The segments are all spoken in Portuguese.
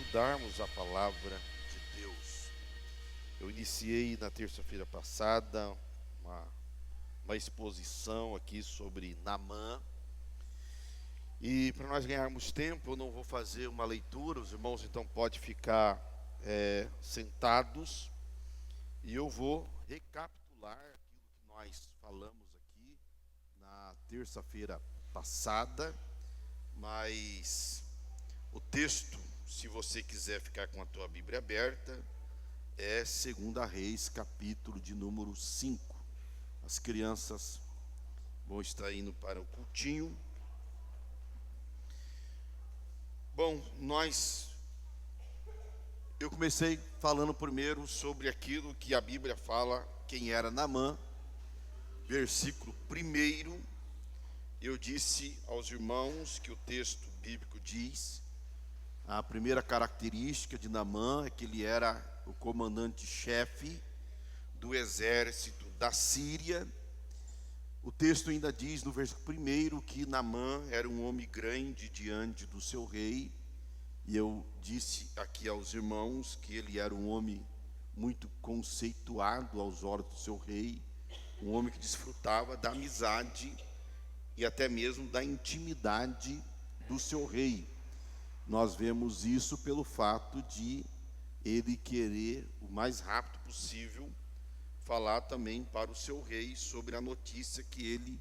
estudarmos a palavra de Deus. Eu iniciei na terça-feira passada uma exposição aqui sobre Naamã. E para nós ganharmos tempo, eu não vou fazer uma leitura, os irmãos então podem ficar sentados. E eu vou recapitular aquilo que nós falamos aqui na terça-feira passada. Mas o texto, se você quiser ficar com a tua Bíblia aberta, é 2 Reis, capítulo de número 5. As crianças vão estar indo para o cultinho. Bom, eu comecei falando primeiro sobre aquilo que a Bíblia fala, quem era Naamã. Versículo 1, eu disse aos irmãos que o texto bíblico diz, a primeira característica de Naamã é que ele era o comandante-chefe do exército da Síria. O texto ainda diz no versículo 1 que Naamã era um homem grande diante do seu rei. E eu disse aqui aos irmãos que ele era um homem muito conceituado aos olhos do seu rei, um homem que desfrutava da amizade e até mesmo da intimidade do seu rei. Nós vemos isso pelo fato de ele querer o mais rápido possível falar também para o seu rei sobre a notícia que ele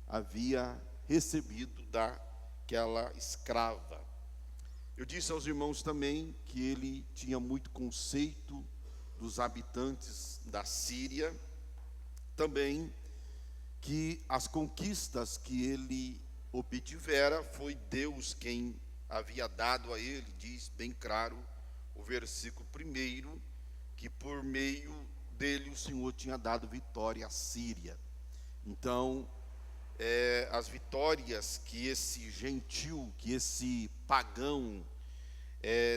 havia recebido daquela escrava. Eu disse aos irmãos também que ele tinha muito conceito dos habitantes da Síria, também que as conquistas que ele obtivera foi Deus quem havia dado a ele. Diz bem claro o versículo 1, que por meio dele o Senhor tinha dado vitória à Síria. Então, as vitórias que esse gentil, que esse pagão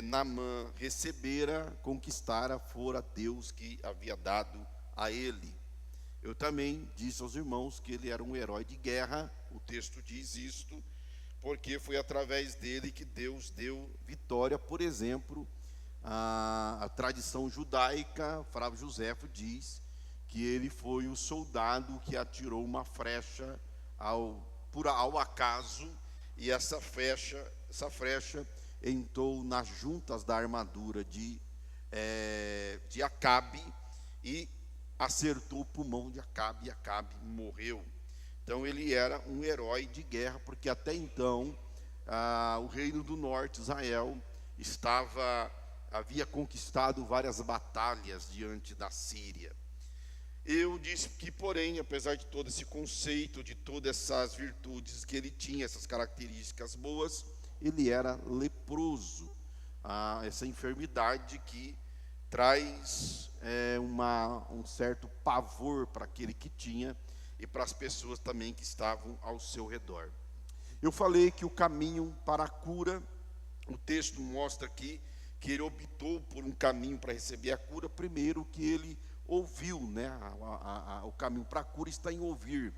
Naamã recebera, conquistara, fora Deus que havia dado a ele. Eu também disse aos irmãos que ele era um herói de guerra. O texto diz isto, porque foi através dele que Deus deu vitória. Por exemplo, a tradição judaica, Flávio Joséfo diz que ele foi o soldado que atirou uma flecha ao acaso, e essa flecha entrou nas juntas da armadura de Acabe e acertou o pulmão de Acabe, e Acabe morreu. Então ele era um herói de guerra, porque até então o reino do norte, Israel, havia conquistado várias batalhas diante da Síria. Eu disse que, porém, apesar de todo esse conceito, de todas essas virtudes que ele tinha, essas características boas, ele era leproso. Essa enfermidade que traz um certo pavor para aquele que tinha e para as pessoas também que estavam ao seu redor. Eu falei que o caminho para a cura, o texto mostra aqui que ele optou por um caminho para receber a cura. Primeiro que ele ouviu, o caminho para a cura está em ouvir.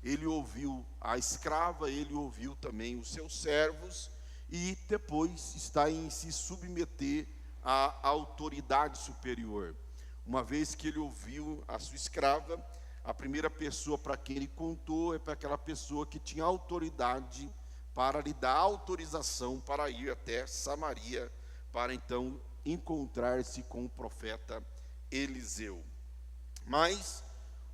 Ele ouviu a escrava, ele ouviu também os seus servos, e depois está em se submeter à autoridade superior. Uma vez que ele ouviu a sua escrava, a primeira pessoa para quem ele contou é para aquela pessoa que tinha autoridade para lhe dar autorização para ir até Samaria, para então encontrar-se com o profeta Eliseu. Mas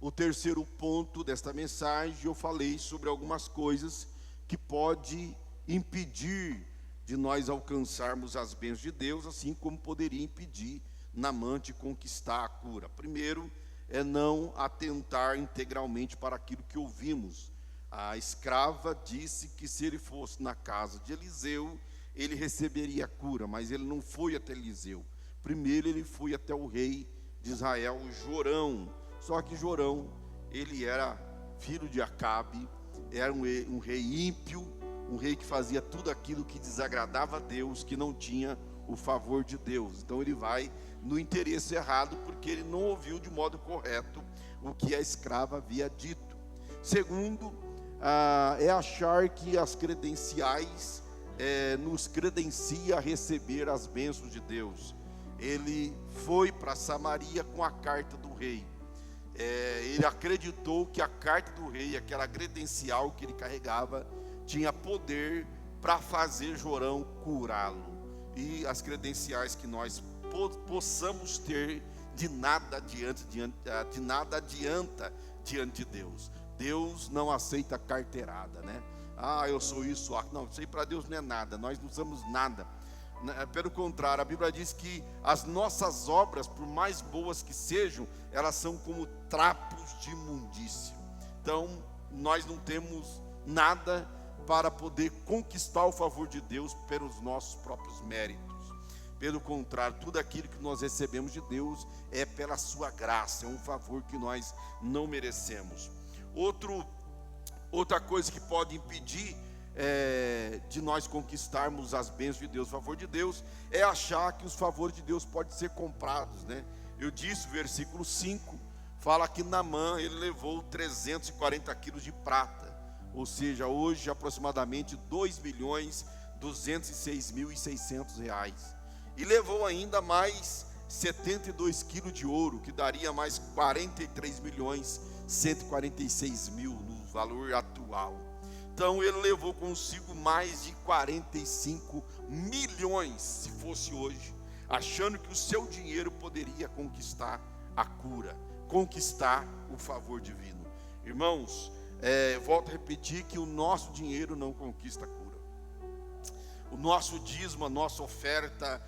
o terceiro ponto desta mensagem, eu falei sobre algumas coisas que pode impedir de nós alcançarmos as bênçãos de Deus, assim como poderia impedir Naamã de conquistar a cura. Primeiro é não atentar integralmente para aquilo que ouvimos. A escrava disse que se ele fosse na casa de Eliseu, ele receberia a cura, mas ele não foi até Eliseu. Primeiro ele foi até o rei de Israel, Jorão. Só que Jorão, ele era filho de Acabe, era um rei ímpio, um rei que fazia tudo aquilo que desagradava a Deus, que não tinha o favor de Deus. Então ele vai no interesse errado, porque ele não ouviu de modo correto o que a escrava havia dito. Segundo, é achar que as credenciais nos credencia a receber as bênçãos de Deus. Ele foi para Samaria com a carta do rei. Ele acreditou que a carta do rei, aquela credencial que ele carregava, tinha poder para fazer Jorão curá-lo. E as credenciais que nós possamos ter, de nada adianta diante de Deus. Deus não aceita carteirada, né? Eu sou isso, não, isso aí para Deus não é nada, nós não somos nada. Pelo contrário, a Bíblia diz que as nossas obras, por mais boas que sejam, elas são como trapos de imundícia. Então, nós não temos nada para poder conquistar o favor de Deus pelos nossos próprios méritos. Pelo contrário, tudo aquilo que nós recebemos de Deus é pela sua graça, é um favor que nós não merecemos. Outra coisa que pode impedir de nós conquistarmos as bênçãos de Deus, o favor de Deus, é achar que os favores de Deus podem ser comprados, né? Eu disse, versículo 5, fala que Naamã, ele levou 340 quilos de prata, ou seja, hoje aproximadamente R$2.206.600, e levou ainda mais 72 quilos de ouro, que daria mais 43.146.000 no valor atual. Então ele levou consigo mais de 45 milhões, se fosse hoje, achando que o seu dinheiro poderia conquistar a cura, conquistar o favor divino. Irmãos, volto a repetir que o nosso dinheiro não conquista a cura. O nosso dízimo, a nossa oferta,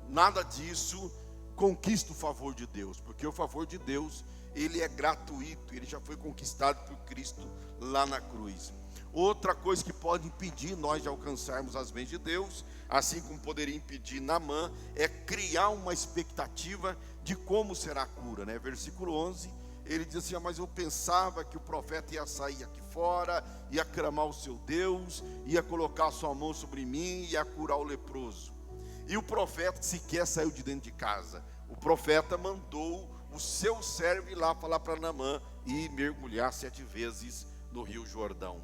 nada disso conquista o favor de Deus, porque o favor de Deus, ele é gratuito, ele já foi conquistado por Cristo lá na cruz. Outra coisa que pode impedir nós de alcançarmos as bênçãos de Deus, assim como poderia impedir Naamã, é criar uma expectativa de como será a cura, né? Versículo 11, ele diz assim: mas eu pensava que o profeta ia sair aqui fora, ia clamar o seu Deus, ia colocar a sua mão sobre mim, ia curar o leproso. E o profeta sequer saiu de dentro de casa. O profeta mandou o seu servo ir lá falar para Naamã e mergulhar 7 vezes no Rio Jordão.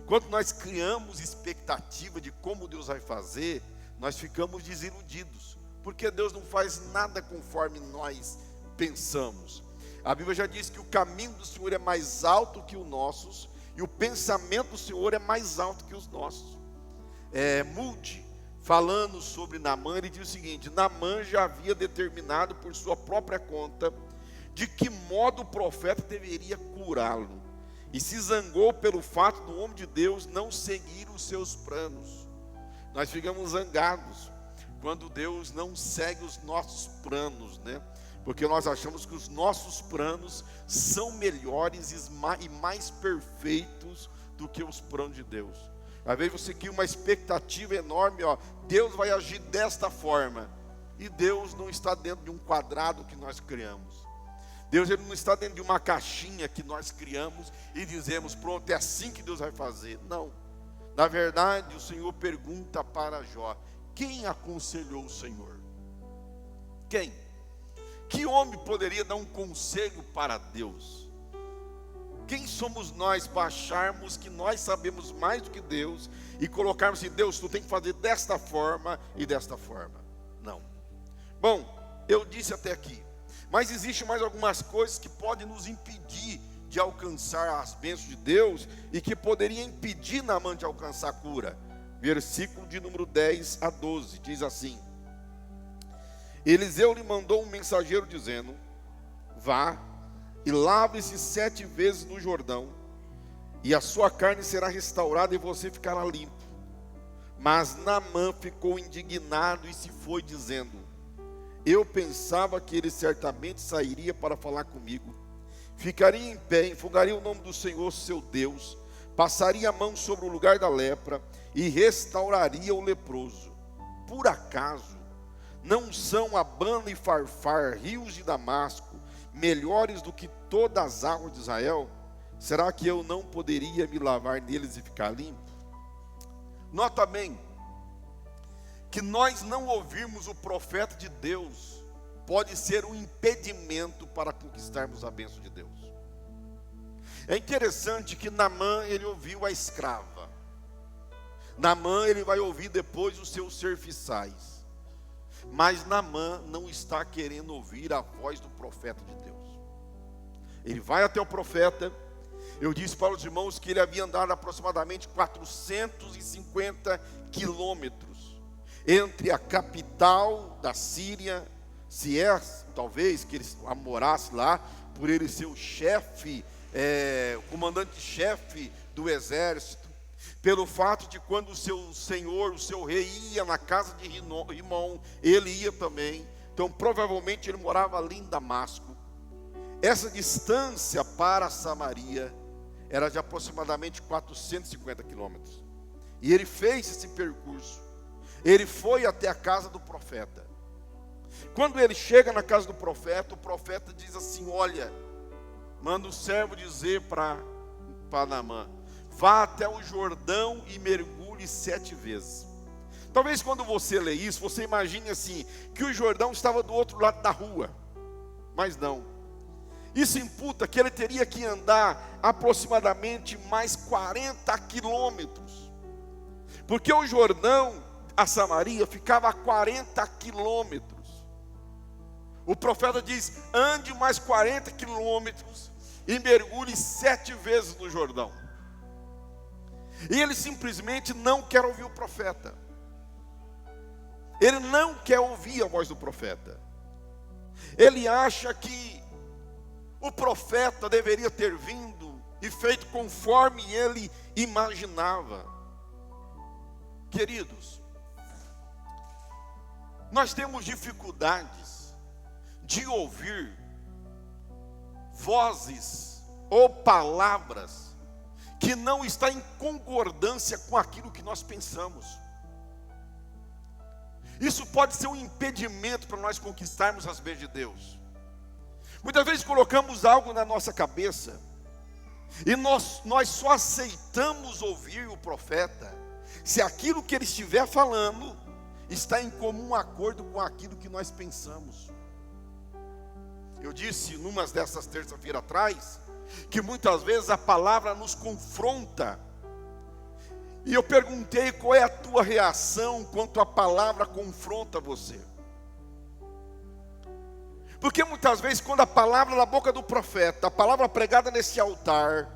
Quando nós criamos expectativa de como Deus vai fazer, nós ficamos desiludidos, porque Deus não faz nada conforme nós pensamos. A Bíblia já diz que o caminho do Senhor é mais alto que os nossos, e o pensamento do Senhor é mais alto que os nossos. Moody, falando sobre Naamã, ele diz o seguinte: Naamã já havia determinado por sua própria conta de que modo o profeta deveria curá-lo, e se zangou pelo fato do homem de Deus não seguir os seus planos. Nós ficamos zangados quando Deus não segue os nossos planos, né? Porque nós achamos que os nossos planos são melhores e mais perfeitos do que os planos de Deus. Às vezes você cria uma expectativa enorme, Deus vai agir desta forma, e Deus não está dentro de um quadrado que nós criamos. Deus, ele não está dentro de uma caixinha que nós criamos e dizemos: pronto, é assim que Deus vai fazer. Não. Na verdade, o Senhor pergunta para Jó: quem aconselhou o Senhor? Quem? Que homem poderia dar um conselho para Deus? Quem somos nós para acharmos que nós sabemos mais do que Deus e colocarmos assim: Deus, tu tem que fazer desta forma e desta forma? Não. Bom, eu disse até aqui, mas existe mais algumas coisas que podem nos impedir de alcançar as bênçãos de Deus e que poderia impedir Naamã de alcançar a cura. Versículo de número 10 a 12, diz assim: Eliseu lhe mandou um mensageiro dizendo: vá e lave-se 7 vezes no Jordão, e a sua carne será restaurada e você ficará limpo. Mas Naamã ficou indignado e se foi dizendo: eu pensava que ele certamente sairia para falar comigo, ficaria em pé, invocaria o nome do Senhor seu Deus, passaria a mão sobre o lugar da lepra e restauraria o leproso. Por acaso não são Abana e Farfar, rios de Damasco, melhores do que todas as águas de Israel? Será que eu não poderia me lavar neles e ficar limpo? Nota bem, que nós não ouvirmos o profeta de Deus pode ser um impedimento para conquistarmos a bênção de Deus. É interessante que Naamã, ele ouviu a escrava. Naamã, ele vai ouvir depois os seus serviçais. Mas Naamã não está querendo ouvir a voz do profeta de Deus. Ele vai até o profeta. Eu disse para os irmãos que ele havia andado aproximadamente 450 quilômetros entre a capital da Síria, se é talvez que ele morasse lá, por ele ser o chefe, o comandante-chefe do exército, pelo fato de quando o seu senhor, o seu rei ia na casa de Rimon, ele ia também. Então provavelmente ele morava ali em Damasco. Essa distância para Samaria era de aproximadamente 450 quilômetros. E ele fez esse percurso. Ele foi até a casa do profeta. Quando ele chega na casa do profeta, o profeta diz assim: olha, manda o servo dizer para Naamã: vá até o Jordão e mergulhe 7 vezes. Talvez quando você lê isso, você imagine assim, que o Jordão estava do outro lado da rua. Mas não. Isso imputa que ele teria que andar aproximadamente mais 40 quilômetros. Porque o Jordão, a Samaria, ficava a 40 quilômetros. O profeta diz: ande mais 40 quilômetros e mergulhe 7 vezes no Jordão. E ele simplesmente não quer ouvir o profeta. Ele não quer ouvir a voz do profeta. Ele acha que o profeta deveria ter vindo e feito conforme ele imaginava. Queridos, nós temos dificuldades de ouvir vozes ou palavras que não estão em concordância com aquilo que nós pensamos. Isso pode ser um impedimento para nós conquistarmos as bênçãos de Deus. Muitas vezes colocamos algo na nossa cabeça e nós só aceitamos ouvir o profeta se aquilo que ele estiver falando está em comum acordo com aquilo que nós pensamos. Eu disse numas dessas terça-feira atrás que muitas vezes a palavra nos confronta. E eu perguntei: qual é a tua reação quando a palavra confronta você? Porque muitas vezes quando a palavra da boca do profeta, a palavra pregada nesse altar,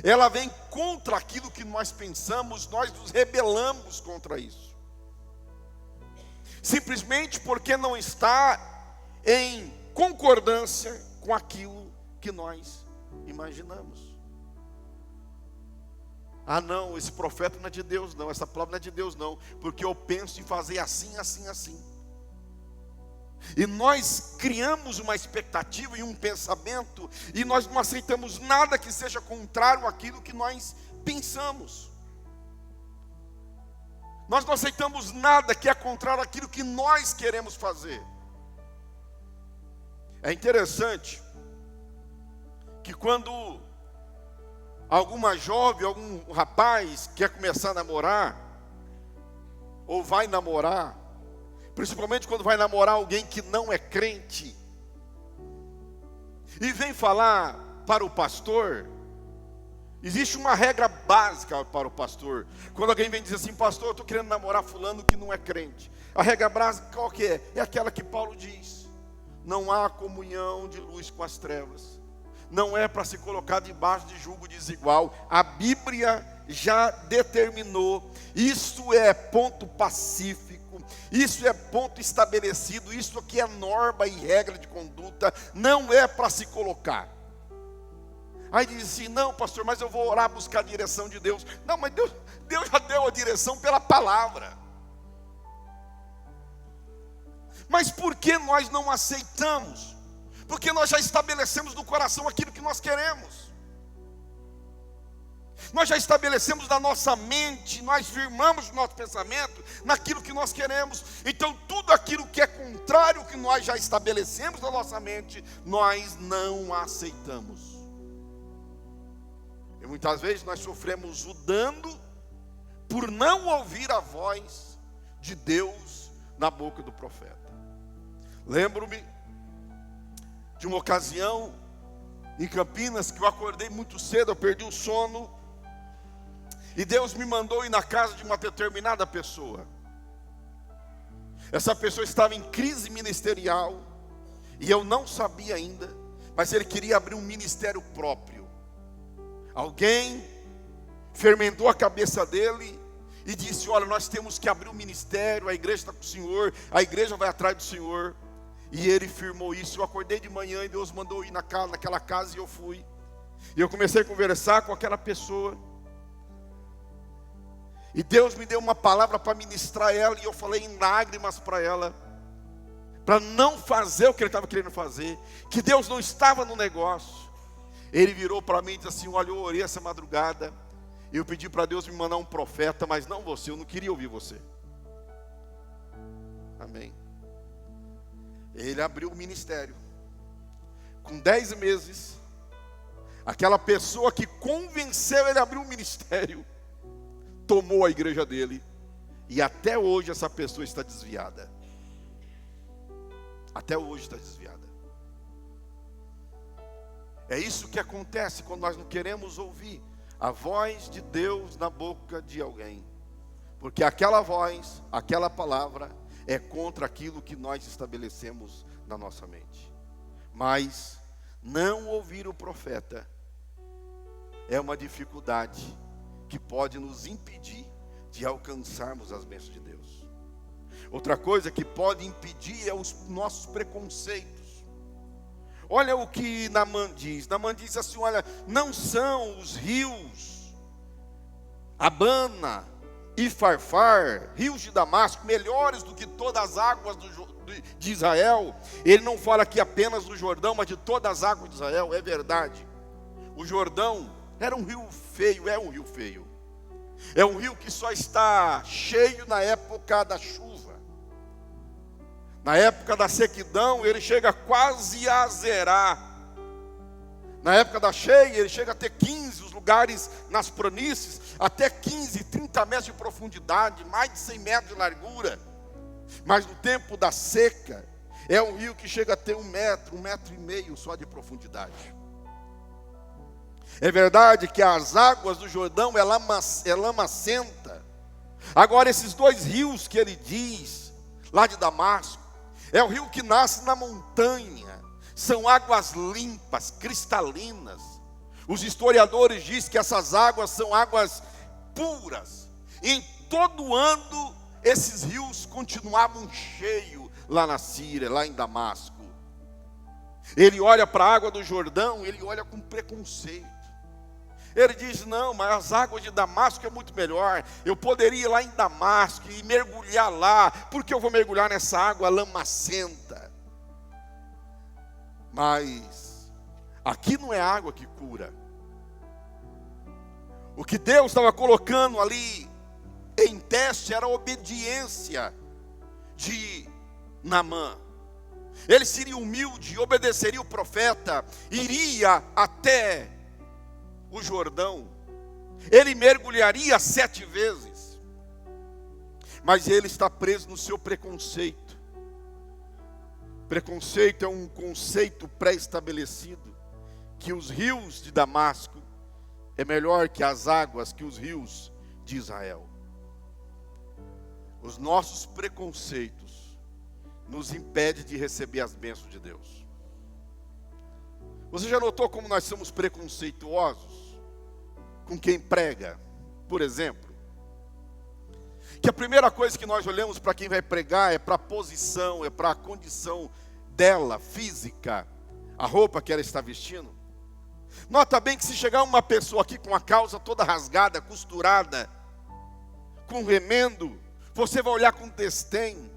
ela vem contra aquilo que nós pensamos, nós nos rebelamos contra isso. Simplesmente porque não está em concordância com aquilo que nós imaginamos. Ah não, esse profeta não é de Deus não, essa palavra não é de Deus não, porque eu penso em fazer assim, assim, assim. E nós criamos uma expectativa e um pensamento, e nós não aceitamos nada que seja contrário àquilo que nós pensamos. Nós não aceitamos nada que é contrário àquilo que nós queremos fazer. É interessante que quando alguma jovem, algum rapaz quer começar a namorar, ou vai namorar, principalmente quando vai namorar alguém que não é crente, e vem falar para o pastor, existe uma regra básica para o pastor. Quando alguém vem dizer assim: pastor, eu estou querendo namorar fulano que não é crente, a regra básica qual que é? É aquela que Paulo diz: não há comunhão de luz com as trevas. Não é para se colocar debaixo de julgo desigual. A Bíblia já determinou. Isso é ponto pacífico. Isso é ponto estabelecido. Isso aqui é norma e regra de conduta. Não é para se colocar. Aí diz assim: não pastor, mas eu vou orar, buscar a direção de Deus. Não, mas Deus já deu a direção pela palavra. Mas por que nós não aceitamos? Porque nós já estabelecemos no coração aquilo que nós queremos. Nós já estabelecemos na nossa mente, nós firmamos o nosso pensamento naquilo que nós queremos. Então tudo aquilo que é contrário ao que nós já estabelecemos na nossa mente, nós não aceitamos. E muitas vezes nós sofremos o dano por não ouvir a voz de Deus na boca do profeta. Lembro-me de uma ocasião em Campinas que eu acordei muito cedo, eu perdi o sono. E Deus me mandou ir na casa de uma determinada pessoa. Essa pessoa estava em crise ministerial, e eu não sabia ainda, mas ele queria abrir um ministério próprio. Alguém fermentou a cabeça dele e disse: olha, nós temos que abrir um ministério, a igreja está com o Senhor, a igreja vai atrás do Senhor. E ele firmou isso. Eu acordei de manhã e Deus mandou ir naquela casa, e eu fui. E eu comecei a conversar com aquela pessoa. E Deus me deu uma palavra para ministrar ela, e eu falei em lágrimas para ela, para não fazer o que ele estava querendo fazer, que Deus não estava no negócio. Ele virou para mim e disse assim: olha, eu orei essa madrugada, eu pedi para Deus me mandar um profeta, mas não você, eu não queria ouvir você. Amém. Ele abriu o ministério. Com 10 meses, aquela pessoa que convenceu ele a abrir o ministério, tomou a igreja dele, e até hoje essa pessoa está desviada. Até hoje está desviada. É isso que acontece quando nós não queremos ouvir a voz de Deus na boca de alguém, porque aquela voz, aquela palavra é contra aquilo que nós estabelecemos na nossa mente. Mas não ouvir o profeta é uma dificuldade que pode nos impedir de alcançarmos as bênçãos de Deus. Outra coisa que pode impedir é os nossos preconceitos. Olha o que Naamã diz. Naamã diz assim: olha, não são os rios Abana e Farfar, rios de Damasco, melhores do que todas as águas de Israel? Ele não fala aqui apenas do Jordão, mas de todas as águas de Israel. É verdade. O Jordão era um rio feio, é um rio feio. É um rio que só está cheio na época da chuva. Na época da sequidão, ele chega quase a zerar. Na época da cheia, ele chega a ter 15, os lugares nas planícies, até 15, 30 metros de profundidade, mais de 100 metros de largura. Mas no tempo da seca, é um rio que chega a ter 1 metro, 1,5 metro só de profundidade. É verdade que as águas do Jordão é lamacenta. Agora, esses 2 rios que ele diz, lá de Damasco, é o rio que nasce na montanha. São águas limpas, cristalinas. Os historiadores dizem que essas águas são águas puras. E em todo ano, esses rios continuavam cheios lá na Síria, lá em Damasco. Ele olha para a água do Jordão, ele olha com preconceito. Ele diz: não, mas as águas de Damasco é muito melhor. Eu poderia ir lá em Damasco e mergulhar lá. Por que eu vou mergulhar nessa água lamacenta? Mas aqui não é água que cura. O que Deus estava colocando ali em teste era a obediência de Naamã. Ele seria humilde, obedeceria o profeta, iria até o Jordão, ele mergulharia 7 vezes, mas ele está preso no seu preconceito. Preconceito é um conceito pré-estabelecido, que os rios de Damasco é melhor que as águas, que os rios de Israel. Os nossos preconceitos nos impedem de receber as bênçãos de Deus. Você já notou como nós somos preconceituosos com quem prega? Por exemplo, que a primeira coisa que nós olhamos para quem vai pregar é para a posição, é para a condição dela, física, a roupa que ela está vestindo. Nota bem que se chegar uma pessoa aqui com a calça toda rasgada, costurada, com remendo, você vai olhar com desdém.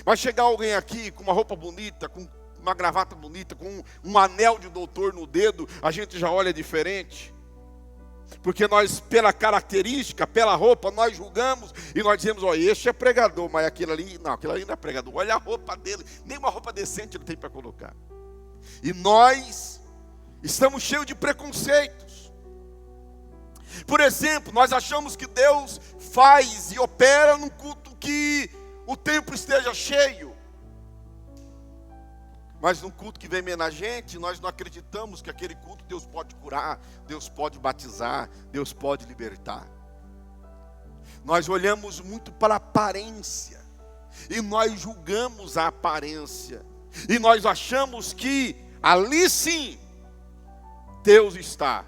Vai chegar alguém aqui com uma roupa bonita, com uma gravata bonita, com um anel de doutor no dedo, a gente já olha diferente. Porque nós, pela característica, pela roupa, nós julgamos e nós dizemos: ó, este é pregador, mas aquilo ali não é pregador. Olha a roupa dele, nem uma roupa decente ele tem para colocar. E nós estamos cheios de preconceitos. Por exemplo, nós achamos que Deus faz e opera num culto que o templo esteja cheio. Mas no culto que vem menos gente, nós não acreditamos que aquele culto Deus pode curar, Deus pode batizar, Deus pode libertar. Nós olhamos muito para a aparência, e nós julgamos a aparência, e nós achamos que ali sim Deus está.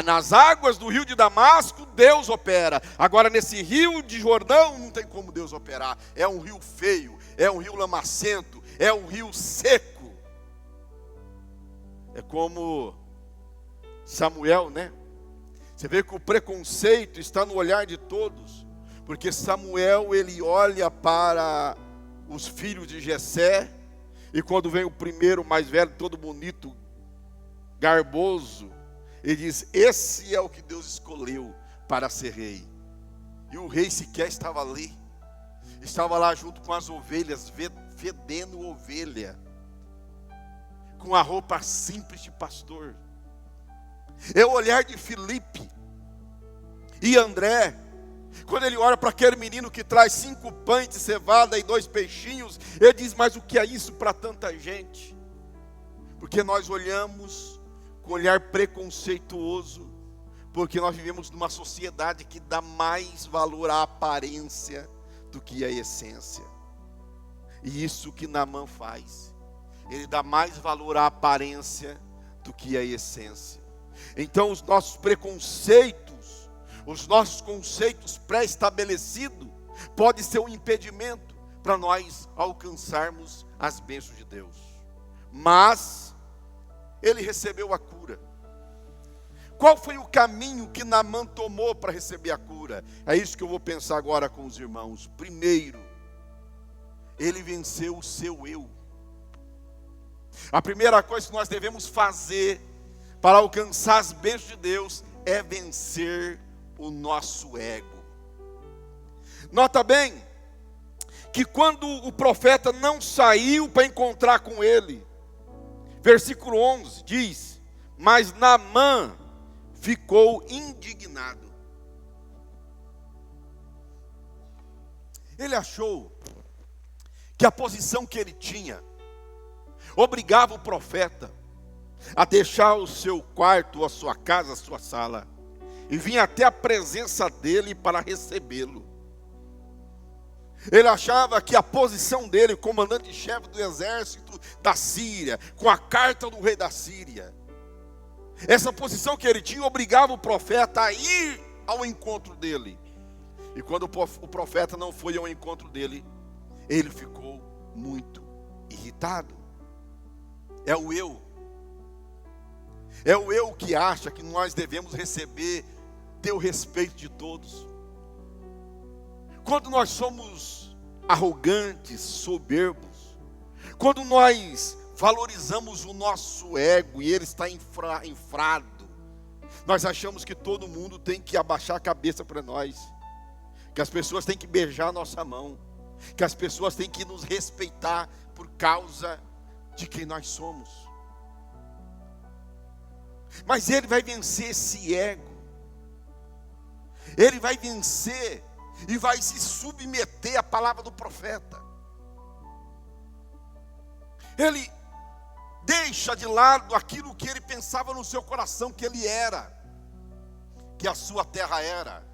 Nas águas do rio de Damasco, Deus opera. Agora nesse rio de Jordão, não tem como Deus operar. É um rio feio, é um rio lamacento, é um rio seco. É como Samuel, né? Você vê que o preconceito está no olhar de todos. Porque Samuel, ele olha para os filhos de Jessé, e quando vem o primeiro, mais velho, todo bonito, garboso, ele diz: esse é o que Deus escolheu para ser rei. E o rei sequer estava ali. Estava lá junto com as ovelhas, fedendo ovelha, com a roupa simples de pastor. É o olhar de Filipe e André, quando ele olha para aquele menino que traz 5 pães de cevada e 2 peixinhos, ele diz: mas o que é isso para tanta gente? Porque nós olhamos com olhar preconceituoso, porque nós vivemos numa sociedade que dá mais valor à aparência do que à essência. E isso que Naamã faz, ele dá mais valor à aparência do que à essência. Então os nossos preconceitos, os nossos conceitos pré-estabelecidos, pode ser um impedimento para nós alcançarmos as bênçãos de Deus. Mas ele recebeu a cura. Qual foi o caminho que Naamã tomou para receber a cura? É isso que eu vou pensar agora com os irmãos. Primeiro, ele venceu o seu eu. A primeira coisa que nós devemos fazer para alcançar as bênçãos de Deus é vencer o nosso ego. Nota bem que quando o profeta não saiu para encontrar com ele, versículo 11 diz: mas Naamã ficou indignado. Ele achou que a posição que ele tinha obrigava o profeta a deixar o seu quarto, a sua casa, a sua sala, e vinha até a presença dele para recebê-lo. Ele achava que a posição dele, comandante-chefe do exército da Síria, com a carta do rei da Síria, essa posição que ele tinha obrigava o profeta a ir ao encontro dele. E quando o profeta não foi ao encontro dele, ele ficou muito irritado. É o eu. É o eu que acha que nós devemos ter o respeito de todos. Quando nós somos arrogantes, soberbos, quando nós valorizamos o nosso ego e ele está infrado, nós achamos que todo mundo tem que abaixar a cabeça para nós, que as pessoas têm que beijar a nossa mão, que as pessoas têm que nos respeitar por causa de quem nós somos. Mas ele vai vencer esse ego, ele vai vencer e vai se submeter à palavra do profeta. Ele deixa de lado aquilo que ele pensava no seu coração que ele era, que a sua terra era,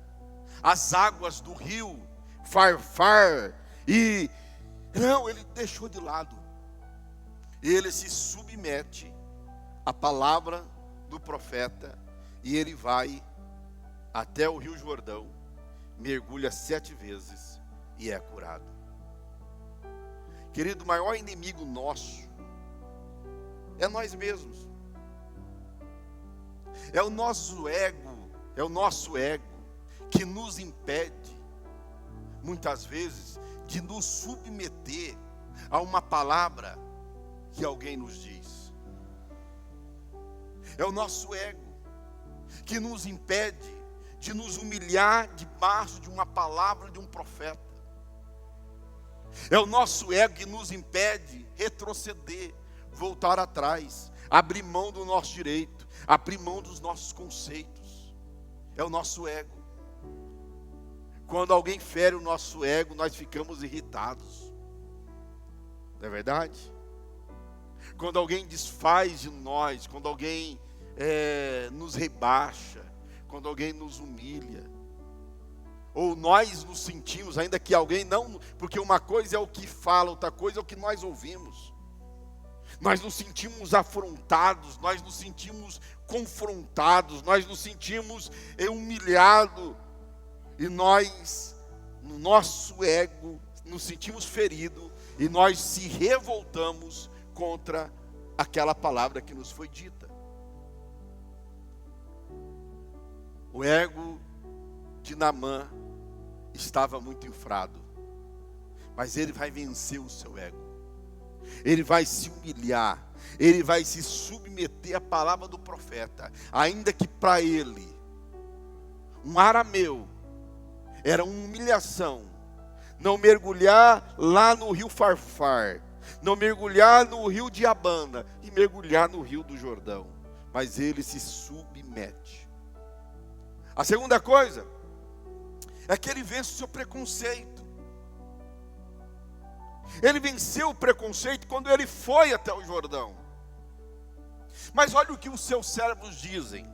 as águas do rio Farfar, e não, ele deixou de lado. Ele se submete à palavra do profeta, e ele vai até o rio Jordão, mergulha 7 vezes e é curado. Querido, o maior inimigo nosso é nós mesmos. É o nosso ego que nos impede, muitas vezes, de nos submeter a uma palavra que alguém nos diz. É o nosso ego que nos impede de nos humilhar debaixo de uma palavra de um profeta. É o nosso ego que nos impede retroceder, voltar atrás, abrir mão do nosso direito, abrir mão dos nossos conceitos. É o nosso ego. Quando alguém fere o nosso ego, nós ficamos irritados. Não é verdade? Quando alguém desfaz de nós, quando alguém nos rebaixa, quando alguém nos humilha, ou nós nos sentimos, ainda que alguém não, porque uma coisa é o que fala, outra coisa é o que nós ouvimos. Nós nos sentimos afrontados, nós nos sentimos confrontados, nós nos sentimos humilhados, e nós, no nosso ego, nos sentimos feridos, e nós se revoltamos contra aquela palavra que nos foi dita. O ego de Naamã estava muito inflado, mas ele vai vencer o seu ego. Ele vai se humilhar, ele vai se submeter à palavra do profeta, ainda que para ele, um arameu, era uma humilhação, não mergulhar lá no rio Farfar, não mergulhar no rio de Abana, e mergulhar no rio do Jordão, mas ele se submete. A segunda coisa, é que ele vence o seu preconceito. Ele venceu o preconceito quando ele foi até o Jordão. Mas olha o que os seus servos dizem.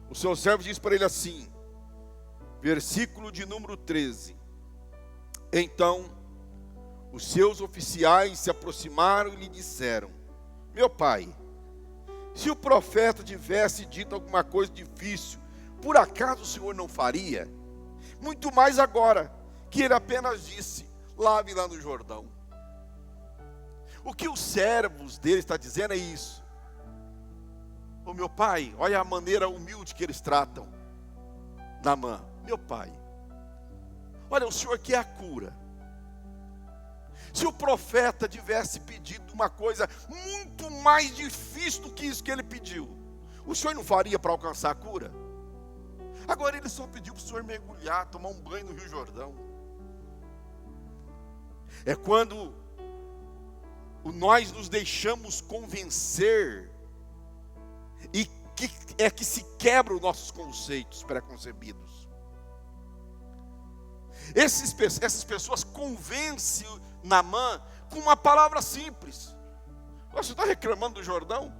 Os seus servos dizem para ele assim, versículo de número 13. Então, os seus oficiais se aproximaram e lhe disseram, meu pai, se o profeta tivesse dito alguma coisa difícil, por acaso o senhor não faria? Muito mais agora, que ele apenas disse, lave lá no Jordão. O que os servos dele estão dizendo é isso. Ô meu pai, olha a maneira humilde que eles tratam Naamã. Meu pai, olha, o senhor quer a cura. Se o profeta tivesse pedido uma coisa muito mais difícil do que isso que ele pediu, o senhor não faria para alcançar a cura? Agora ele só pediu para o senhor mergulhar, tomar um banho no Rio Jordão. É quando nós nos deixamos convencer e que se quebram os nossos conceitos pré-concebidos. Essas pessoas convencem Naamã com uma palavra simples. Você está reclamando do Jordão?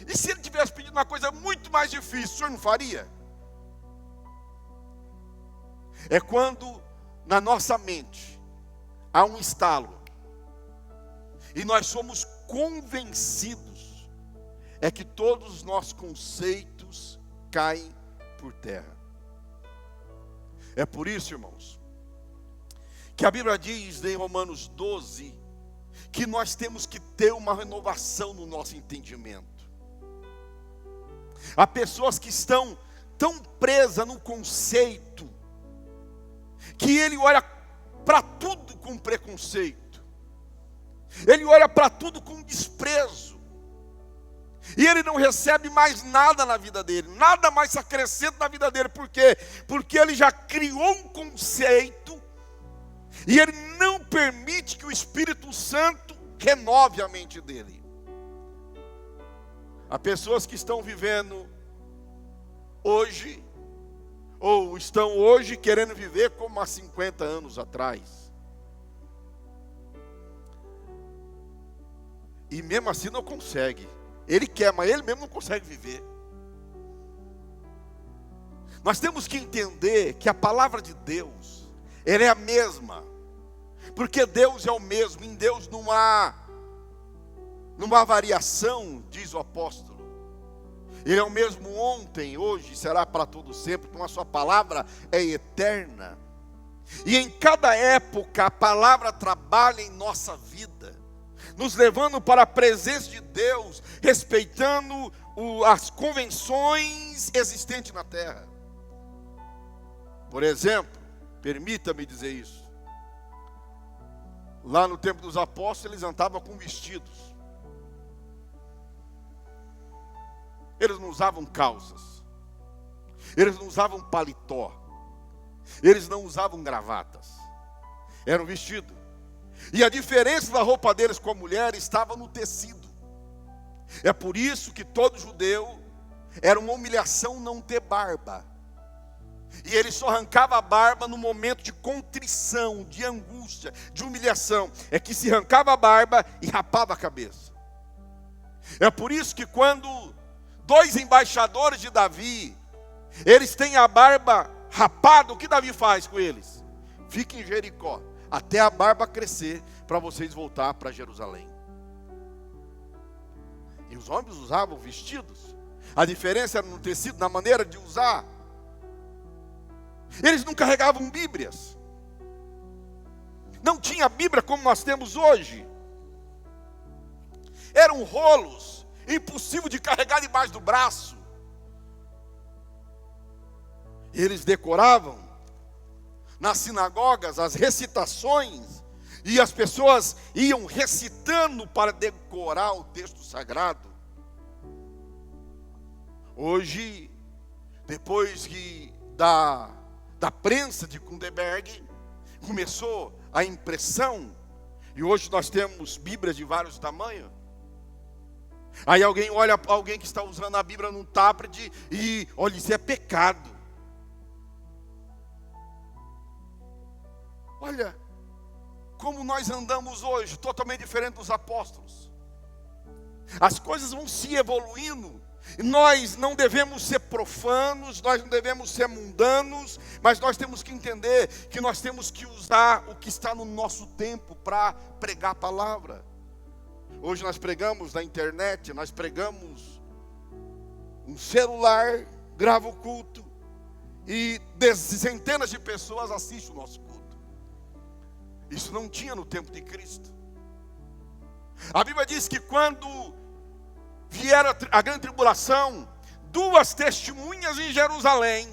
E se ele tivesse pedido uma coisa muito mais difícil, o senhor não faria? É quando na nossa mente há um estalo e nós somos convencidos, é que todos os nossos conceitos caem por terra. É por isso, irmãos, que a Bíblia diz em Romanos 12, que nós temos que ter uma renovação no nosso entendimento. Há pessoas que estão tão presas no conceito, que ele olha para tudo com preconceito, ele olha para tudo com desprezo, e ele não recebe mais nada na vida dele, nada mais se acrescenta na vida dele. Por quê? Porque ele já criou um conceito, e ele não permite que o Espírito Santo renove a mente dele. Há pessoas que estão vivendo hoje, ou estão hoje querendo viver como há 50 anos atrás. E mesmo assim não consegue. Ele quer, mas ele mesmo não consegue viver. Nós temos que entender que a palavra de Deus, ela é a mesma. Porque Deus é o mesmo, em Deus não há variação, diz o apóstolo. Ele é o mesmo ontem, hoje, será para todo sempre, então a sua palavra é eterna. E em cada época a palavra trabalha em nossa vida, nos levando para a presença de Deus, respeitando as convenções existentes na terra. Por exemplo, permita-me dizer isso. Lá no tempo dos apóstolos, eles andavam com vestidos. Eles não usavam calças. Eles não usavam paletó. Eles não usavam gravatas. Era um vestido. E a diferença da roupa deles com a mulher estava no tecido. É por isso que todo judeu era uma humilhação não ter barba. E ele só arrancava a barba no momento de contrição, de angústia, de humilhação. É que se arrancava a barba e rapava a cabeça. É por isso que quando dois embaixadores de Davi, eles têm a barba rapada, o que Davi faz com eles? Fica em Jericó, até a barba crescer, para vocês voltar para Jerusalém. E os homens usavam vestidos. A diferença era no tecido, na maneira de usar. Eles não carregavam Bíblias. Não tinha Bíblia como nós temos hoje. Eram rolos, impossível de carregar debaixo do braço. Eles decoravam nas sinagogas as recitações, e as pessoas iam recitando para decorar o texto sagrado. Hoje, depois da prensa de Gutenberg, começou a impressão, e hoje nós temos Bíblias de vários tamanhos. Aí alguém olha alguém que está usando a Bíblia num tablet e olha, isso é pecado. Olha como nós andamos hoje, totalmente diferente dos apóstolos. As coisas vão se evoluindo. E nós não devemos ser profanos, nós não devemos ser mundanos, mas nós temos que entender que nós temos que usar o que está no nosso tempo para pregar a palavra. Hoje nós pregamos na internet, nós pregamos um celular, grava o culto, e centenas de pessoas assistem o nosso culto. Isso não tinha no tempo de Cristo. A Bíblia diz que quando vier a grande tribulação, 2 testemunhas em Jerusalém,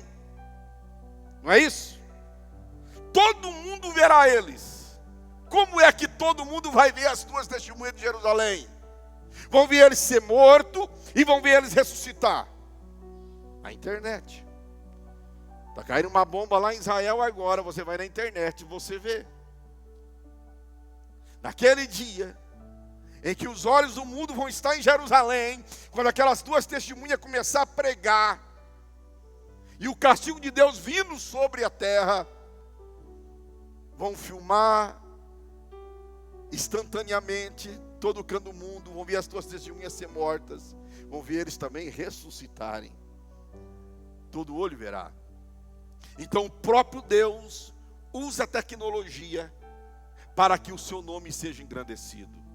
não é isso? Todo mundo verá eles. Como é que todo mundo vai ver as 2 testemunhas de Jerusalém? Vão ver eles ser mortos e vão ver eles ressuscitar. A internet. Está caindo uma bomba lá em Israel agora, você vai na internet e você vê. Naquele dia em que os olhos do mundo vão estar em Jerusalém, quando aquelas 2 testemunhas começar a pregar, e o castigo de Deus vindo sobre a terra, vão filmar instantaneamente todo o canto do mundo, vão ver as 2 testemunhas ser mortas, vão ver eles também ressuscitarem. Todo olho verá. Então o próprio Deus usa a tecnologia para que o seu nome seja engrandecido.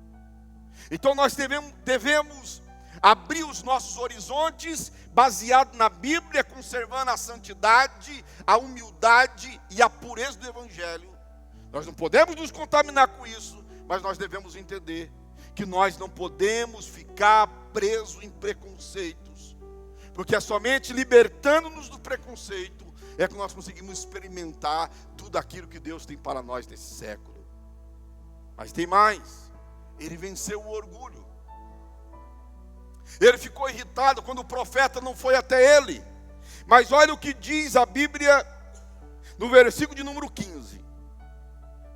Então nós devemos abrir os nossos horizontes, baseado na Bíblia, conservando a santidade, a humildade e a pureza do Evangelho. Nós não podemos nos contaminar com isso, mas nós devemos entender que nós não podemos ficar presos em preconceitos, porque é somente libertando-nos do preconceito é que nós conseguimos experimentar tudo aquilo que Deus tem para nós nesse século. Mas tem mais. Ele venceu o orgulho. Ele ficou irritado quando o profeta não foi até ele. Mas olha o que diz a Bíblia no versículo de número 15.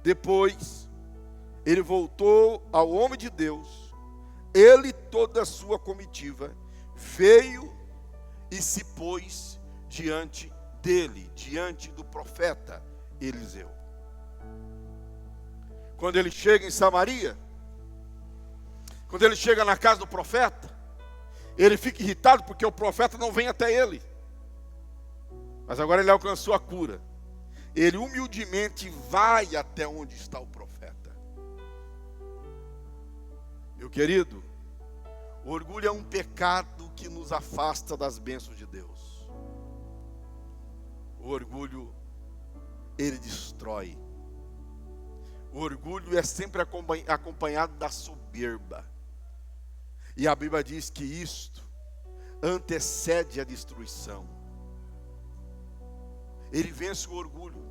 Depois, ele voltou ao homem de Deus. Ele e toda a sua comitiva veio e se pôs diante dele, diante do profeta Eliseu. Quando ele chega em Samaria, quando ele chega na casa do profeta, ele fica irritado porque o profeta não vem até ele. Mas agora ele alcançou a cura. Ele humildemente vai até onde está o profeta. Meu querido, o orgulho é um pecado que nos afasta das bênçãos de Deus. O orgulho, ele destrói. O orgulho é sempre acompanhado da soberba. E a Bíblia diz que isto antecede a destruição. Ele vence o orgulho.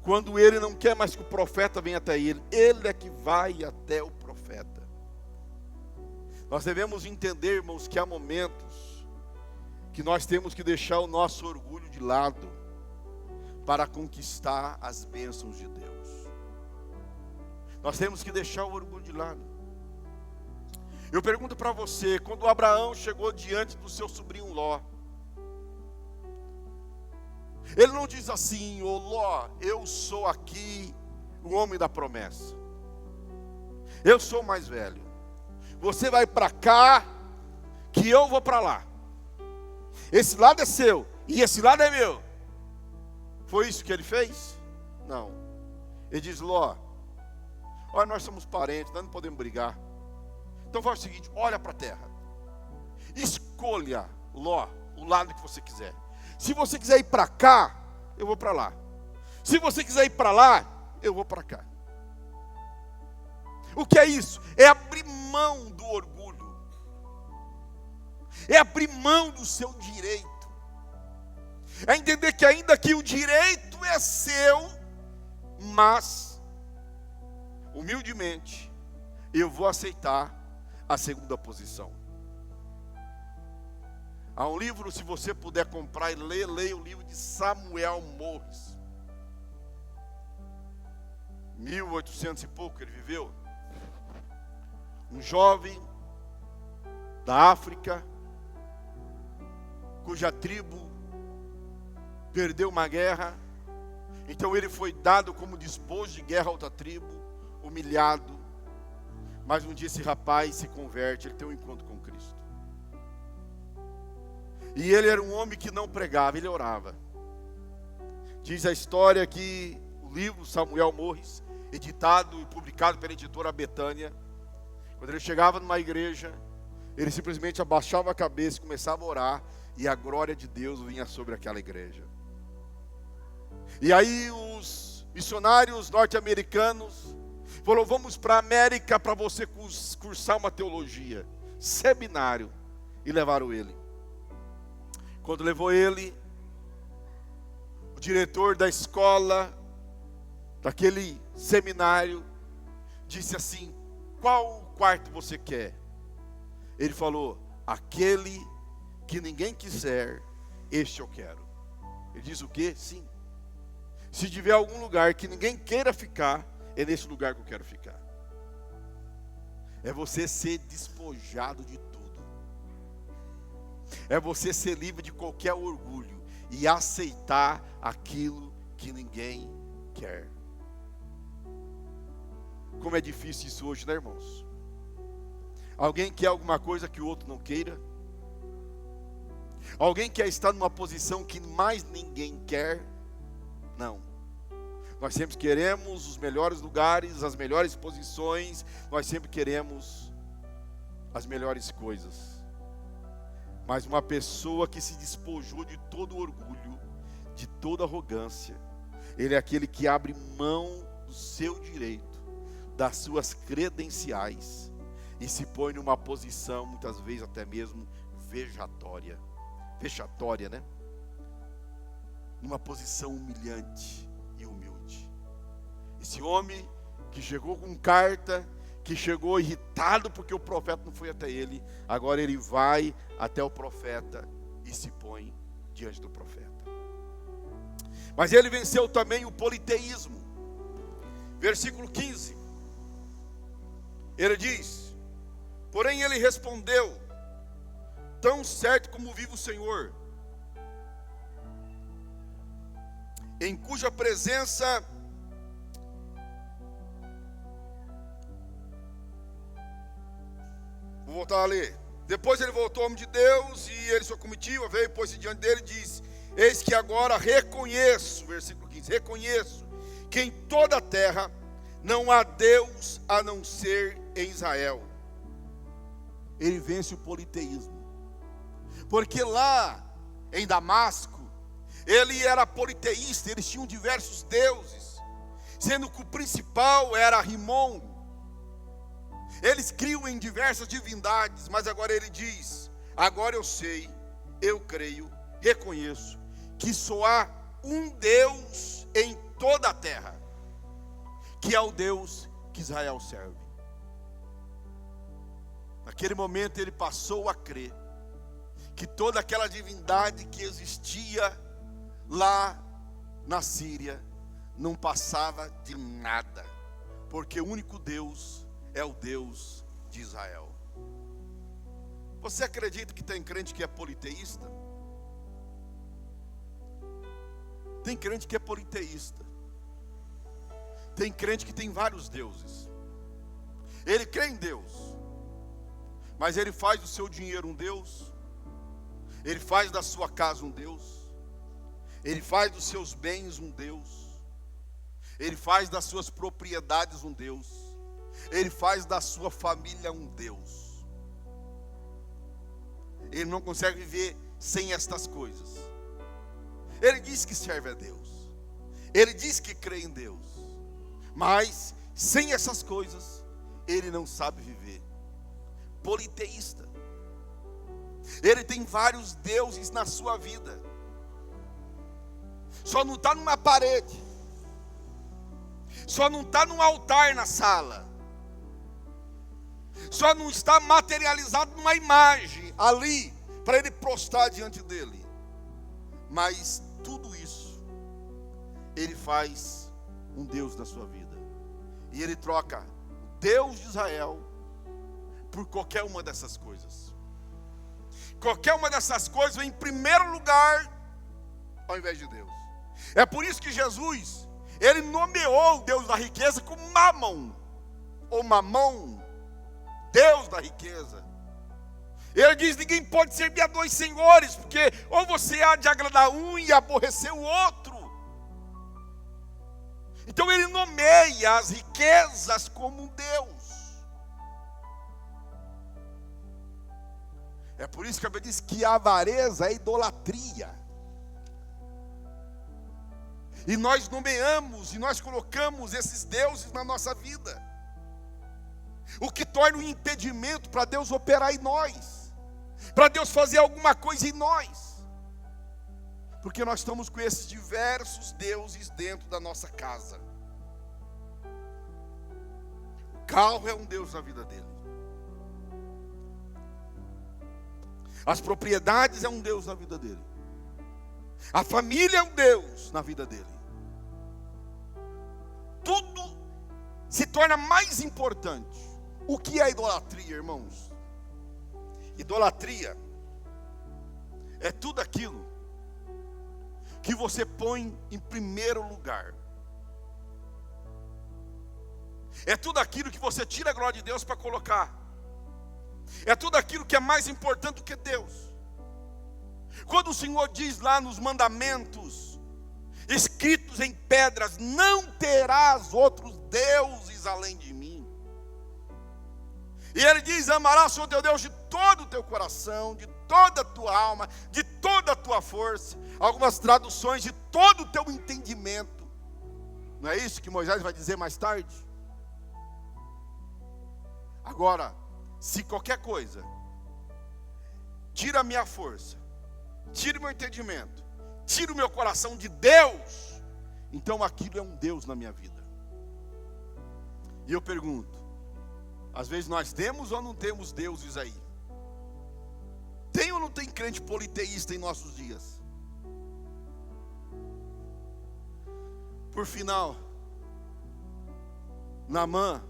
Quando ele não quer mais que o profeta venha até ele, ele é que vai até o profeta. Nós devemos entender, irmãos, que há momentos que nós temos que deixar o nosso orgulho de lado para conquistar as bênçãos de Deus. Nós temos que deixar o orgulho de lado. Eu pergunto para você, quando Abraão chegou diante do seu sobrinho Ló, ele não diz assim: ô Ló, eu sou aqui o homem da promessa. Eu sou mais velho. Você vai para cá, que eu vou para lá. Esse lado é seu, e esse lado é meu. Foi isso que ele fez? Não. Ele diz: Ló, olha, nós somos parentes, nós não podemos brigar. Então faz o seguinte, olha para a terra. Escolha, Ló, o lado que você quiser. Se você quiser ir para cá, eu vou para lá. Se você quiser ir para lá, eu vou para cá. O que é isso? É abrir mão do orgulho. É abrir mão do seu direito. É entender que ainda que o direito é seu, mas, humildemente, eu vou aceitar a segunda posição. Há um livro, se você puder comprar e ler, leia o livro de Samuel Morris. 1800 e pouco ele viveu. Um jovem da África, cuja tribo perdeu uma guerra, então ele foi dado como despojo de guerra a outra tribo, humilhado, mas um dia esse rapaz se converte, ele tem um encontro com Cristo. E ele era um homem que não pregava, ele orava. Diz a história que o livro Samuel Morris, editado e publicado pela editora Betânia, quando ele chegava numa igreja, ele simplesmente abaixava a cabeça e começava a orar, e a glória de Deus vinha sobre aquela igreja. E aí os missionários norte-americanos falaram: vamos para a América para você cursar uma teologia, seminário, e levaram ele. Quando levou ele, o diretor da escola, daquele seminário, disse assim: qual quarto você quer? Ele falou: aquele que ninguém quiser, este eu quero. Ele diz: o quê? Sim. Se tiver algum lugar que ninguém queira ficar, é nesse lugar que eu quero ficar. É você ser despojado de tudo. É você ser livre de qualquer orgulho e aceitar aquilo que ninguém quer. Como é difícil isso hoje, né, irmãos? Alguém quer alguma coisa que o outro não queira? Alguém quer estar numa posição que mais ninguém quer? Não. Nós sempre queremos os melhores lugares, as melhores posições, nós sempre queremos as melhores coisas. Mas uma pessoa que se despojou de todo orgulho, de toda arrogância, ele é aquele que abre mão do seu direito, das suas credenciais, e se põe numa posição, muitas vezes até mesmo vexatória, né? Numa posição humilhante e humilde. Esse homem que chegou com carta, que chegou irritado porque o profeta não foi até ele, agora ele vai até o profeta e se põe diante do profeta. Mas ele venceu também o politeísmo. Versículo 15. Ele diz: porém ele respondeu: tão certo como vive o Senhor, em cuja presença vou voltar a ler. Depois ele voltou ao homem de Deus, e ele, sua comitiva, veio e pôs-se diante dele e disse: eis que agora reconheço, versículo 15, reconheço que em toda a terra não há Deus a não ser em Israel. Ele vence o politeísmo, porque lá em Damasco, ele era politeísta, eles tinham diversos deuses, sendo que o principal era Rimon. Eles criam em diversas divindades, mas agora ele diz: agora eu sei, eu creio, reconheço que só há um Deus em toda a terra, que é o Deus que Israel serve. Naquele momento ele passou a crer que toda aquela divindade que existia lá na Síria não passava de nada, porque o único Deus é o Deus de Israel. Você acredita que tem crente que é politeísta? Tem crente que é politeísta. Tem crente que tem vários deuses. Ele crê em Deus, mas ele faz do seu dinheiro um Deus, ele faz da sua casa um Deus, Ele faz dos seus bens um Deus. Ele faz das suas propriedades um Deus. Ele faz da sua família um Deus. Ele não consegue viver sem estas coisas. Ele diz que serve a Deus. Ele diz que crê em Deus. Mas sem essas coisas, ele não sabe viver. Politeísta. Ele tem vários deuses na sua vida. Só não está numa parede. Só não está num altar na sala. Só não está materializado numa imagem ali para ele prostrar diante dele. Mas tudo isso ele faz um Deus na sua vida. E ele troca Deus de Israel por qualquer uma dessas coisas. Qualquer uma dessas coisas vem em primeiro lugar ao invés de Deus. É por isso que Jesus, ele nomeou o Deus da riqueza como Mamon, ou Mamon, Deus da riqueza. Ele diz: ninguém pode servir a dois senhores, porque ou você há de agradar um e aborrecer o outro. Então ele nomeia as riquezas como um Deus. É por isso que a Bíblia diz que a avareza é idolatria. E nós nomeamos e nós colocamos esses deuses na nossa vida. O que torna um impedimento para Deus operar em nós, para Deus fazer alguma coisa em nós. Porque nós estamos com esses diversos deuses dentro da nossa casa. O carro é um Deus na vida dele. As propriedades é um Deus na vida dele. A família é um Deus na vida dele. Tudo se torna mais importante. O que é idolatria, irmãos? Idolatria é tudo aquilo que você põe em primeiro lugar. É tudo aquilo que você tira a glória de Deus para colocar. É tudo aquilo que é mais importante do que Deus. Quando o Senhor diz lá nos mandamentos, escritos em pedras: não terás outros deuses além de mim. E ele diz: amarás o Senhor teu Deus de todo o teu coração, de toda a tua alma, de toda a tua força. Algumas traduções: de todo o teu entendimento. Não é isso que Moisés vai dizer mais tarde? Agora, se qualquer coisa tira a minha força, tira o meu entendimento, tira o meu coração de Deus, então aquilo é um Deus na minha vida. E eu pergunto: às vezes nós temos ou não temos deuses aí? Tem ou não tem crente politeísta em nossos dias? Por final, Naamã,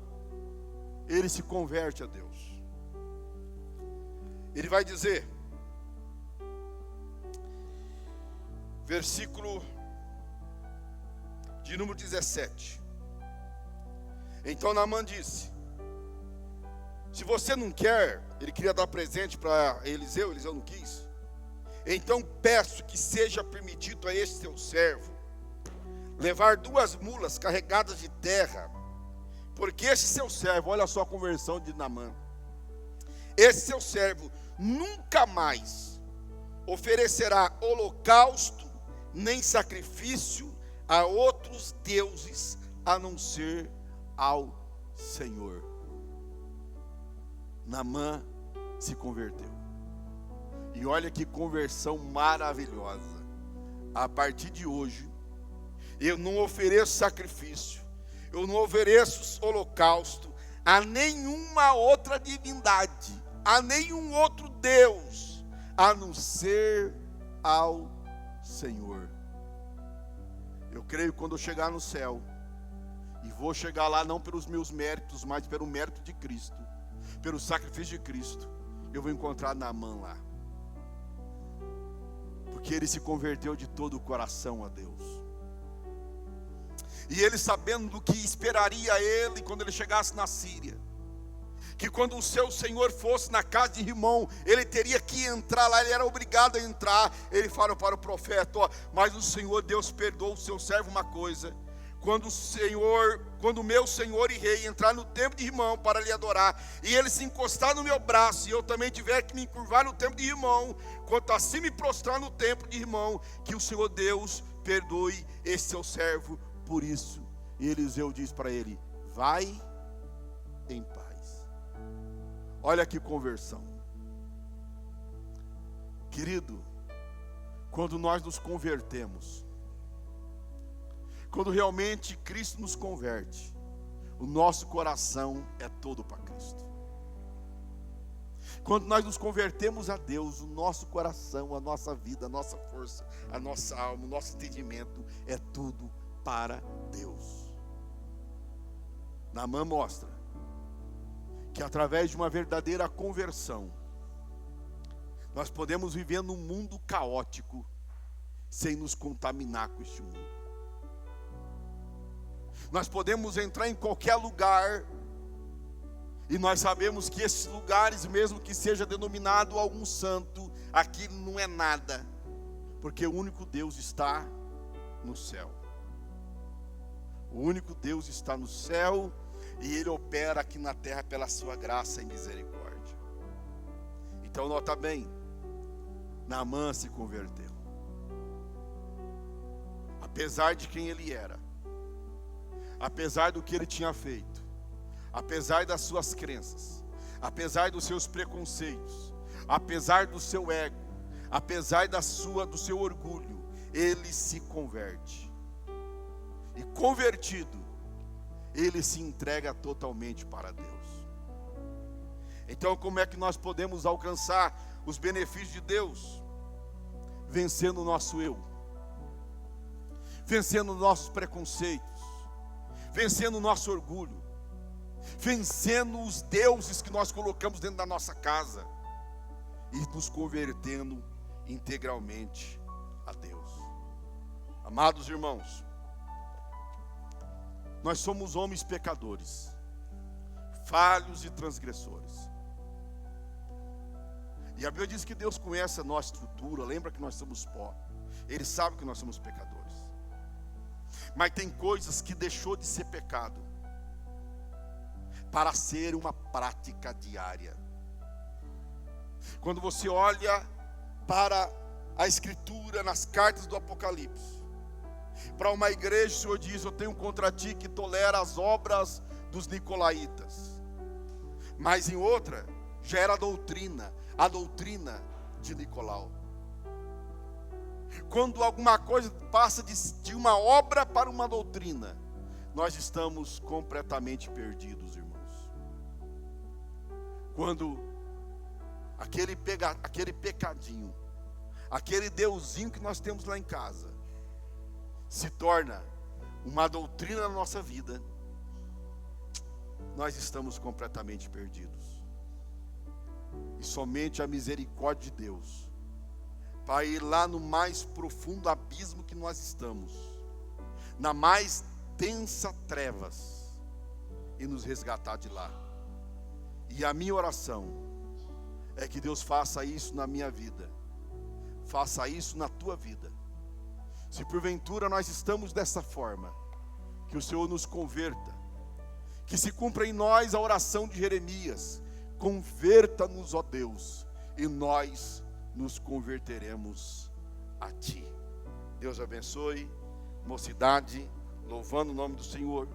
ele se converte a Deus. Ele vai dizer, versículo de número 17. Então Naamã disse: se você não quer, ele queria dar presente para Eliseu não quis. Então peço que seja permitido a este seu servo levar 2 mulas carregadas de terra, porque esse seu servo, olha só a conversão de Naamã, esse seu servo nunca mais oferecerá holocausto nem sacrifício a outros deuses, a não ser ao Senhor. Naamã se converteu. E olha que conversão maravilhosa. A partir de hoje, eu não ofereço sacrifício, eu não ofereço holocausto a nenhuma outra divindade, a nenhum outro Deus, a não ser ao Senhor. Eu creio que quando eu chegar no céu, e vou chegar lá não pelos meus méritos, mas pelo mérito de Cristo, pelo sacrifício de Cristo, eu vou encontrar Naamã lá. Porque ele se converteu de todo o coração a Deus. E ele, sabendo do que esperaria ele quando ele chegasse na Síria, que quando o seu senhor fosse na casa de Rimão, ele teria que entrar lá, ele era obrigado a entrar. Ele fala para o profeta: ó, mas o Senhor Deus perdoou o seu servo uma coisa: quando o meu senhor e rei entrar no templo de Rimão para lhe adorar, e ele se encostar no meu braço, e eu também tiver que me encurvar no templo de Rimão, quanto assim me prostrar no templo de Rimão, que o Senhor Deus perdoe esse seu servo por isso. E Eliseu diz para ele: vai em paz. Olha que conversão. Querido, quando nós nos convertemos, quando realmente Cristo nos converte, o nosso coração é todo para Cristo. Quando nós nos convertemos a Deus, o nosso coração, a nossa vida, a nossa força, a nossa alma, o nosso entendimento é tudo para Deus. Naamã mostra que através de uma verdadeira conversão, nós podemos viver num mundo caótico sem nos contaminar com este mundo. Nós podemos entrar em qualquer lugar e nós sabemos que esses lugares, mesmo que seja denominado algum santo, aquilo não é nada, porque o único Deus está no céu. O único Deus está no céu e Ele opera aqui na terra pela sua graça e misericórdia. Então nota bem, Naamã se converteu. Apesar de quem ele era, apesar do que ele tinha feito, apesar das suas crenças, apesar dos seus preconceitos, apesar do seu ego, apesar do seu orgulho, ele se converte. E convertido, ele se entrega totalmente para Deus. Então, como é que nós podemos alcançar os benefícios de Deus? Vencendo o nosso eu, vencendo os nossos preconceitos, vencendo o nosso orgulho, vencendo os deuses que nós colocamos dentro da nossa casa e nos convertendo integralmente a Deus. Amados irmãos, nós somos homens pecadores, falhos e transgressores. E a Bíblia diz que Deus conhece a nossa estrutura, lembra que nós somos pó. Ele sabe que nós somos pecadores. Mas tem coisas que deixou de ser pecado para ser uma prática diária. Quando você olha para a Escritura nas cartas do Apocalipse, para uma igreja o Senhor diz: eu tenho contra ti que tolera as obras dos nicolaítas. Mas em outra já era a doutrina de Nicolau. Quando alguma coisa passa de uma obra para uma doutrina, nós estamos completamente perdidos, irmãos. Quando aquele pecadinho, aquele deusinho que nós temos lá em casa, se torna uma doutrina na nossa vida, nós estamos completamente perdidos. E somente a misericórdia de Deus para ir lá no mais profundo abismo que nós estamos, na mais densa trevas, e nos resgatar de lá. E a minha oração é que Deus faça isso na minha vida, faça isso na tua vida. Se porventura nós estamos dessa forma, que o Senhor nos converta, que se cumpra em nós a oração de Jeremias: converta-nos, ó Deus, e nós nos converteremos a Ti. Deus abençoe, mocidade, louvando o nome do Senhor.